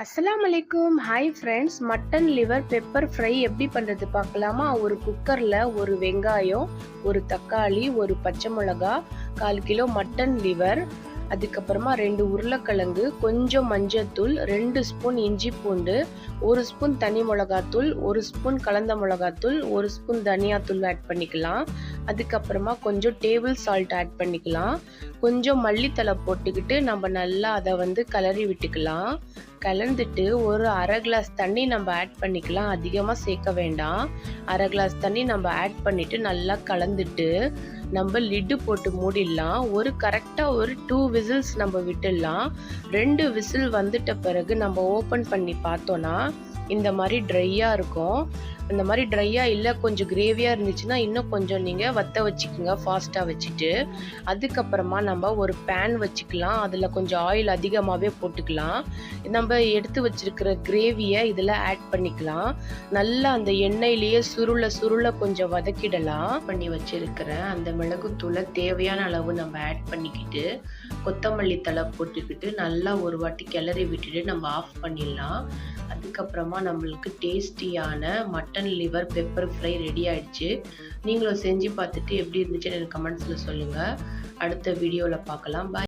அஸ்ஸலாமு அலைக்கும். Hi friends, mutton liver pepper fry எப்படி பண்ணுறது பார்க்கலாமா? ஒரு குக்கரில் ஒரு வெங்காயம், ஒரு தக்காளி, ஒரு பச்சை மிளகா, 1/4 கிலோ மட்டன் லிவர், அதுக்கப்புறமா 2 உருளைக்கிழங்கு, கொஞ்சம் மஞ்சத்தூள், 2 ஸ்பூன் இஞ்சி பூண்டு, 1 ஸ்பூன் தனி மிளகாத்தூள், 1 ஸ்பூன் கலந்த மிளகாத்தூள், 1 ஸ்பூன் தனியாத்தூள் ஆட் பண்ணிக்கலாம். அதுக்கப்புறமா கொஞ்சம் டேபிள் சால்ட் ஆட் பண்ணிக்கலாம். கொஞ்சம் மல்லித்தலை போட்டுக்கிட்டு நம்ம நல்லா அதை கிளறி விட்டுக்கலாம். கலந்துட்டு ஒரு 1/2 கிளாஸ் தண்ணி நம்ம ஆட் பண்ணிக்கலாம். அதிகமாக சேர்க்க வேண்டாம். 1/2 கிளாஸ் தண்ணி நம்ம ஆட் பண்ணிவிட்டு நல்லா கலந்துட்டு நம்ம லிட்டு போட்டு மூடிடலாம். கரெக்டாக ஒரு 2 விசில்ஸ் நம்ம விட்டுடலாம். 2 விசில் வந்துட்ட பிறகு நம்ம ஓப்பன் பண்ணி பார்த்தோன்னா இந்த மாதிரி ட்ரையாக இருக்கும். இந்த மாதிரி ட்ரையாக இல்லை, கொஞ்சம் கிரேவியாக இருந்துச்சுன்னா இன்னும் கொஞ்சம் நீங்கள் வற்ற வச்சுக்கோங்க ஃபாஸ்ட்டாக வச்சுட்டு. அதுக்கப்புறமா நம்ம ஒரு பேன் வச்சுக்கலாம். அதில் கொஞ்சம் ஆயில் அதிகமாகவே போட்டுக்கலாம். நம்ம எடுத்து வச்சிருக்கிற கிரேவியை இதில் ஆட் பண்ணிக்கலாம். நல்லா அந்த எண்ணெயிலேயே சுருள கொஞ்சம் வதக்கிடலாம். பண்ணி வச்சிருக்கிற அந்த மிளகுத்தூளை தேவையான அளவு நம்ம ஆட் பண்ணிக்கிட்டு கொத்தமல்லி தழை போட்டுக்கிட்டு நல்லா ஒரு வாட்டி கிளறி விட்டுட்டு நம்ம ஆஃப் பண்ணிடலாம். அதுக்கப்புறமா நம்மளுக்கு டேஸ்டியான mutton liver pepper fry ready ஆயிடுச்சு. நீங்களும் செஞ்சு பார்த்துட்டு எப்படி இருந்துச்சுன்னு எனக்கு கமெண்ட்ஸில் சொல்லுங்கள். அடுத்த வீடியோவில் பார்க்கலாம். பாய்.